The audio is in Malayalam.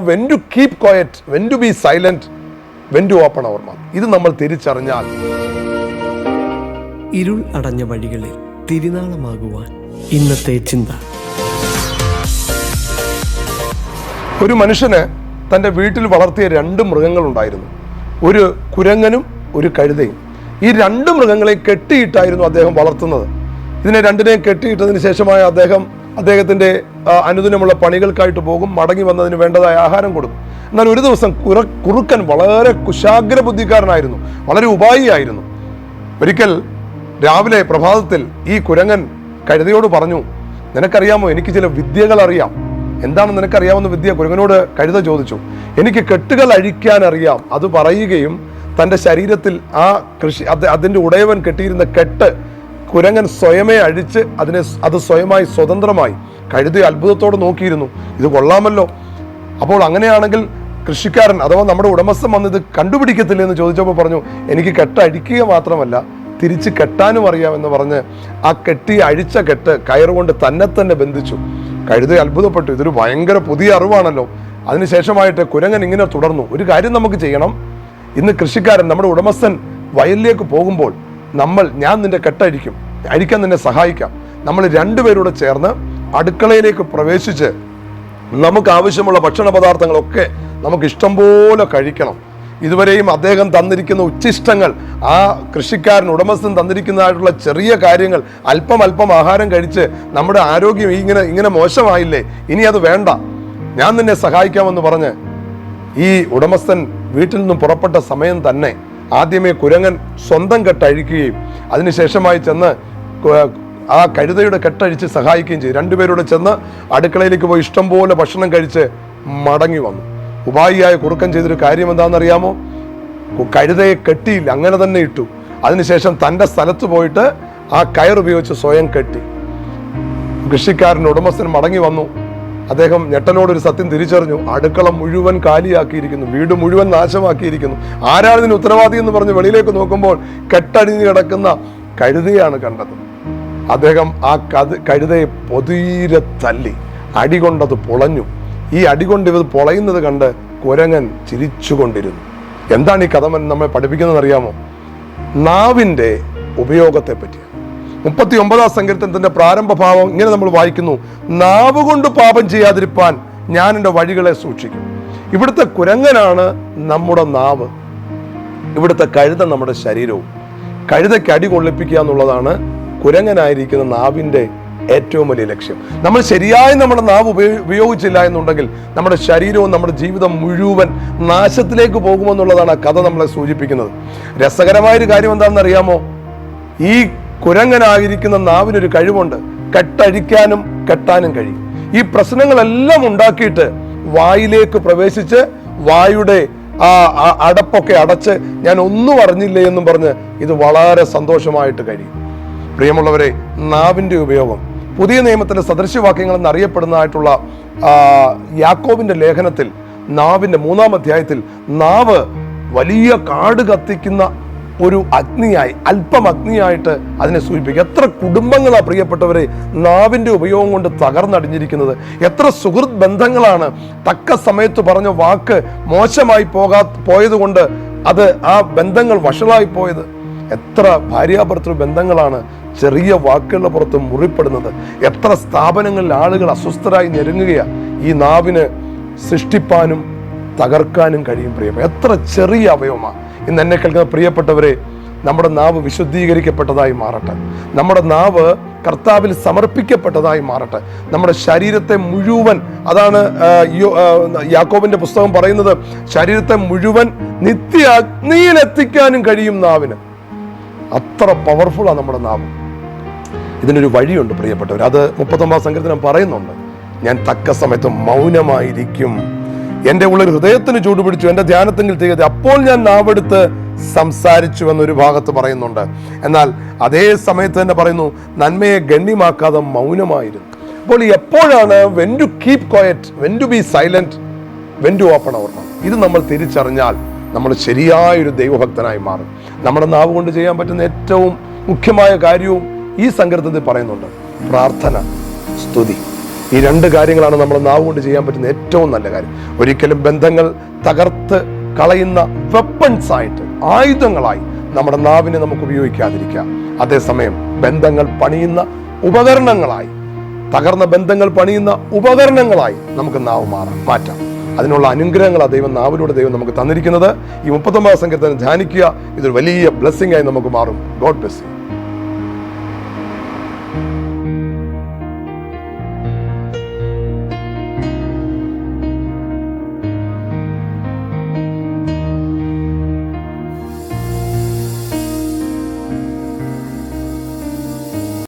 When to keep quiet, when to be silent, when to open our mouth. ഇത് നമ്മൾ തിരിച്ചറിഞ്ഞാൽ ഇരുൾ അടഞ്ഞ വഴികളിൽ തിരുനാളമാകുവാൻ ഇന്നത്തെ ചിന്ത. ഒരു മനുഷ്യന് തൻ്റെ വീട്ടിൽ വളർത്തിയ 2 മൃഗങ്ങളുണ്ടായിരുന്നു. ഒരു കുരങ്ങനും ഒരു കഴുതയും. ഈ 2 മൃഗങ്ങളെ കെട്ടിയിട്ടായിരുന്നു അദ്ദേഹം വളർത്തുന്നത്. ഇതിനെ രണ്ടിനെയും കെട്ടിയിട്ടതിന് ശേഷമായ അദ്ദേഹത്തിൻ്റെ അനുദിനമുള്ള പണികൾക്കായിട്ട് പോകും. മടങ്ങി വന്നതിന് വേണ്ടതായ ആഹാരം കൊടുക്കും. എന്നാൽ ഒരു ദിവസം കുറുക്കൻ വളരെ കുശാഗ്ര ബുദ്ധിക്കാരനായിരുന്നു, വളരെ ഉപായിയായിരുന്നു. ഒരിക്കൽ രാവിലെ പ്രഭാതത്തിൽ ഈ കുരങ്ങൻ കഴുതയോട് പറഞ്ഞു, നിനക്കറിയാമോ, എനിക്ക് ചില വിദ്യകൾ അറിയാം. എന്താണ് നിനക്കറിയാവുന്ന വിദ്യ? കുരങ്ങനോട് കഴുത ചോദിച്ചു. എനിക്ക് കെട്ടുകൾ അഴിക്കാൻ അറിയാം. അത് പറയുകയും തൻ്റെ ശരീരത്തിൽ അതിൻ്റെ ഉടയവൻ കെട്ടിയിരുന്ന കെട്ട് കുരങ്ങൻ സ്വയമേ അഴിച്ച് അത് സ്വയമായി സ്വതന്ത്രമായി. കഴുത അത്ഭുതത്തോടെ നോക്കിയിരുന്നു. ഇത് കൊള്ളാമല്ലോ. അപ്പോൾ അങ്ങനെയാണെങ്കിൽ കൃഷിക്കാരൻ അഥവാ നമ്മുടെ ഉടമസ്ഥൻ വന്ന് ഇത് കണ്ടുപിടിക്കത്തില്ല എന്ന് ചോദിച്ചപ്പോൾ പറഞ്ഞു, എനിക്ക് കെട്ട് അഴിക്കുക മാത്രമല്ല തിരിച്ച് കെട്ടാനും അറിയാമെന്ന് പറഞ്ഞ് ആ അഴിച്ച കെട്ട് കയറുകൊണ്ട് തന്നെ ബന്ധിച്ചു. കഴുത അത്ഭുതപ്പെട്ടു. ഇതൊരു ഭയങ്കര പുതിയ അറിവാണല്ലോ. അതിനുശേഷമായിട്ട് കുരങ്ങൻ ഇങ്ങനെ തുടർന്നു, ഒരു കാര്യം നമുക്ക് ചെയ്യണം. ഇന്ന് കൃഷിക്കാരൻ നമ്മുടെ ഉടമസ്ഥൻ വയലിലേക്ക് പോകുമ്പോൾ ഞാൻ നിന്റെ അഴിക്കാൻ നിന്നെ സഹായിക്കാം. നമ്മൾ 2 പേരൂടെ ചേർന്ന് അടുക്കളയിലേക്ക് പ്രവേശിച്ച് നമുക്ക് ആവശ്യമുള്ള ഭക്ഷണ പദാർത്ഥങ്ങളൊക്കെ നമുക്ക് ഇഷ്ടം പോലെ കഴിക്കണം. ഇതുവരെയും അദ്ദേഹം തന്നിരിക്കുന്ന ഉച്ഛിഷ്ടങ്ങൾ, ആ കൃഷിക്കാരൻ ഉടമസ്ഥൻ തന്നിരിക്കുന്നതായിട്ടുള്ള ചെറിയ കാര്യങ്ങൾ, അല്പം ആഹാരം കഴിച്ച് നമ്മുടെ ആരോഗ്യം ഇങ്ങനെ മോശമായില്ലേ, ഇനി അത് വേണ്ട, ഞാൻ നിന്നെ സഹായിക്കാമെന്ന് പറഞ്ഞ് ഈ ഉടമസ്ഥൻ വീട്ടിൽ നിന്നും പുറപ്പെട്ട സമയം തന്നെ ആദ്യമേ കുരങ്ങൻ സ്വന്തം കെട്ടഴിക്കുകയും അതിനുശേഷമായി ചെന്ന് ആ കഴുതയുടെ കെട്ടഴിച്ച് സഹായിക്കുകയും ചെയ്തു. 2 പേരോട് ചെന്ന് അടുക്കളയിലേക്ക് പോയി ഇഷ്ടംപോലെ ഭക്ഷണം കഴിച്ച് മടങ്ങി വന്നു. ഉപായിയായ കുറുക്കൻ ചെയ്തൊരു കാര്യം എന്താണെന്നറിയാമോ? കഴുതയെ കെട്ടിയില്ല, അങ്ങനെ തന്നെ ഇട്ടു. അതിനുശേഷം തൻ്റെ സ്ഥലത്ത് പോയിട്ട് ആ കയറുപയോഗിച്ച് സ്വയം കെട്ടി. കൃഷിക്കാരൻ ഉടമസ്ഥൻ മടങ്ങി വന്നു. അദ്ദേഹം ഞെട്ടലോടൊരു സത്യം തിരിച്ചറിഞ്ഞു. അടുക്കള മുഴുവൻ കാലിയാക്കിയിരിക്കുന്നു, വീട് മുഴുവൻ നാശമാക്കിയിരിക്കുന്നു. ആരാണ് ഇതിന് ഉത്തരവാദി എന്ന് പറഞ്ഞ് വെളിയിലേക്ക് നോക്കുമ്പോൾ കെട്ടടിഞ്ഞു കിടക്കുന്ന കഴുതയാണ് കണ്ടത്. അദ്ദേഹം ആ കഴുതയെ പൊതീരെ തല്ലി, അടികൊണ്ടത് പൊളഞ്ഞു. ഈ അടികൊണ്ട് ഇത് പൊളയുന്നത് കണ്ട് കുരങ്ങൻ ചിരിച്ചുകൊണ്ടിരുന്നു. എന്താണ് ഈ കഥ നമ്മെ പഠിപ്പിക്കുന്നത് അറിയാമോ? നാവിൻ്റെ ഉപയോഗത്തെ പറ്റി. 39-ാം സങ്കീർത്തനത്തിന്റെ പ്രാരംഭ ഭാവം ഇങ്ങനെ നമ്മൾ വായിക്കുന്നു, നാവ് കൊണ്ട് പാപം ചെയ്യാതിരിപ്പാൻ ഞാൻ എൻ്റെ വഴികളെ സൂക്ഷിക്കും. ഇവിടുത്തെ കുരങ്ങനാണ് നമ്മുടെ നാവ്, ഇവിടുത്തെ കഴുത നമ്മുടെ ശരീരവും. കഴുതയ്ക്ക് അടി കൊള്ളിപ്പിക്കുക എന്നുള്ളതാണ് കുരങ്ങനായിരിക്കുന്ന നാവിൻ്റെ ഏറ്റവും വലിയ ലക്ഷ്യം. നമ്മൾ ശരിയായി നമ്മുടെ നാവ് ഉപയോഗിച്ചില്ല എന്നുണ്ടെങ്കിൽ നമ്മുടെ ശരീരവും നമ്മുടെ ജീവിതം മുഴുവൻ നാശത്തിലേക്ക് പോകുമെന്നുള്ളതാണ് ആ കഥ നമ്മളെ സൂചിപ്പിക്കുന്നത്. രസകരമായൊരു കാര്യം എന്താണെന്ന് അറിയാമോ? ഈ കുരങ്ങനായിരിക്കുന്ന നാവിനൊരു കഴിവുണ്ട്, കെട്ടഴിക്കാനും കെട്ടാനും കഴിയും. ഈ പ്രശ്നങ്ങളെല്ലാം ഉണ്ടാക്കിയിട്ട് വായിലേക്ക് പ്രവേശിച്ച് വായുടെ അടപ്പൊക്കെ അടച്ച് ഞാൻ ഒന്നും അറിഞ്ഞില്ലേ എന്നും പറഞ്ഞ് ഇത് വളരെ സന്തോഷമായിട്ട് കഴിയും. പ്രിയമുള്ളവരെ, നാവിൻ്റെ ഉപയോഗം പുതിയ നിയമത്തിലെ സദൃശ്യവാക്യങ്ങൾ എന്നറിയപ്പെടുന്നതായിട്ടുള്ള യാക്കോബിന്റെ ലേഖനത്തിൽ നാവിന്റെ 3-ാം അധ്യായത്തിൽ നാവ് വലിയ കാട് കത്തിക്കുന്ന ഒരു അഗ്നിയായി, അല്പം അഗ്നിയായിട്ട് അതിനെ സൂചിപ്പിക്കുക. എത്ര കുടുംബങ്ങളാണ് പ്രിയപ്പെട്ടവരെ നാവിൻ്റെ ഉപയോഗം കൊണ്ട് തകർന്നടിഞ്ഞിരിക്കുന്നത്. എത്ര സുഹൃത്ത് ബന്ധങ്ങളാണ് തക്ക സമയത്ത് പറഞ്ഞ വാക്ക് മോശമായി പോയത് കൊണ്ട് ആ ബന്ധങ്ങൾ വഷളായി പോയത്. എത്ര ഭാര്യാഭർത്തൃ ബന്ധങ്ങളാണ് ചെറിയ വാക്കുകളുടെ പുറത്ത് മുറിപ്പെടുന്നത്. എത്ര സ്ഥാപനങ്ങളിൽ ആളുകൾ അസ്വസ്ഥരായി ഞെരുങ്ങുകയാണ്. ഈ നാവിന് സൃഷ്ടിപ്പാനും തകർക്കാനും കഴിയും. എത്ര ചെറിയ അവയവമാണ്. ഇന്ന് എന്നെ കേൾക്കുന്ന പ്രിയപ്പെട്ടവരെ, നമ്മുടെ നാവ് വിശുദ്ധീകരിക്കപ്പെട്ടതായി മാറട്ടെ. നമ്മുടെ നാവ് കർത്താവിൽ സമർപ്പിക്കപ്പെട്ടതായി മാറട്ടെ. നമ്മുടെ ശരീരത്തെ മുഴുവൻ, അതാണ് യാക്കോബിന്റെ പുസ്തകം പറയുന്നത്, ശരീരത്തെ മുഴുവൻ നിത്യ അഗ്നിയിലെത്തിക്കാനും കഴിയും നാവിന്. അത്ര പവർഫുള്ളാണ് നമ്മുടെ നാവ്. ഇതിനൊരു വഴിയുണ്ട് പ്രിയപ്പെട്ടവർ. അത് 39-ാം സങ്കീർത്തനം പറയുന്നുണ്ട്, ഞാൻ തക്ക സമയത്ത് മൗനമായിരിക്കും, എൻ്റെ ഉള്ളിൽ ഹൃദയത്തിന് ചൂടുപിടിച്ചു, എൻ്റെ ധ്യാനത്തെങ്കിൽ തീയതി അപ്പോൾ ഞാൻ നാവെടുത്ത് സംസാരിച്ചു എന്നൊരു ഭാഗത്ത് പറയുന്നുണ്ട്. എന്നാൽ അതേ സമയത്ത് തന്നെ പറയുന്നു, നന്മയെ ഗണ്യമാക്കാതെ മൗനമായിരുന്നു. അപ്പോൾ എപ്പോഴാണ് when to keep quiet, when to be silent, when to open our mouth? ഇത് നമ്മൾ തിരിച്ചറിഞ്ഞാൽ നമ്മൾ ശരിയായൊരു ദൈവഭക്തനായി മാറും. നമ്മുടെ നാവ് കൊണ്ട് ചെയ്യാൻ പറ്റുന്ന ഏറ്റവും മുഖ്യമായ കാര്യവും ഈ സങ്കീർത്തനത്തിൽ പറയുന്നുണ്ട്, പ്രാർത്ഥന, സ്തുതി. ഈ രണ്ട് കാര്യങ്ങളാണ് നമ്മൾ നാവ് കൊണ്ട് ചെയ്യാൻ പറ്റുന്ന ഏറ്റവും നല്ല കാര്യം. ഒരിക്കലും ബന്ധങ്ങൾ തകർത്ത് കളയുന്ന വെപ്പൺസ് ആയിട്ട്, ആയുധങ്ങളായി നമ്മുടെ നാവിനെ നമുക്ക് ഉപയോഗിക്കാതിരിക്കാം. അതേസമയം ബന്ധങ്ങൾ പണിയുന്ന ഉപകരണങ്ങളായി, തകർന്ന ബന്ധങ്ങൾ പണിയുന്ന ഉപകരണങ്ങളായി നമുക്ക് നാവ് മാറ്റാം. അതിനുള്ള അനുഗ്രഹങ്ങളാണ് ദൈവം നാവിലൂടെ ദൈവം നമുക്ക് തന്നിരിക്കുന്നത്. ഈ 39 സങ്കീർത്തനം ധ്യാനിക്കുക. ഇതൊരു വലിയ ബ്ലെസ്സിംഗ് ആയി നമുക്ക് മാറും. God bless you.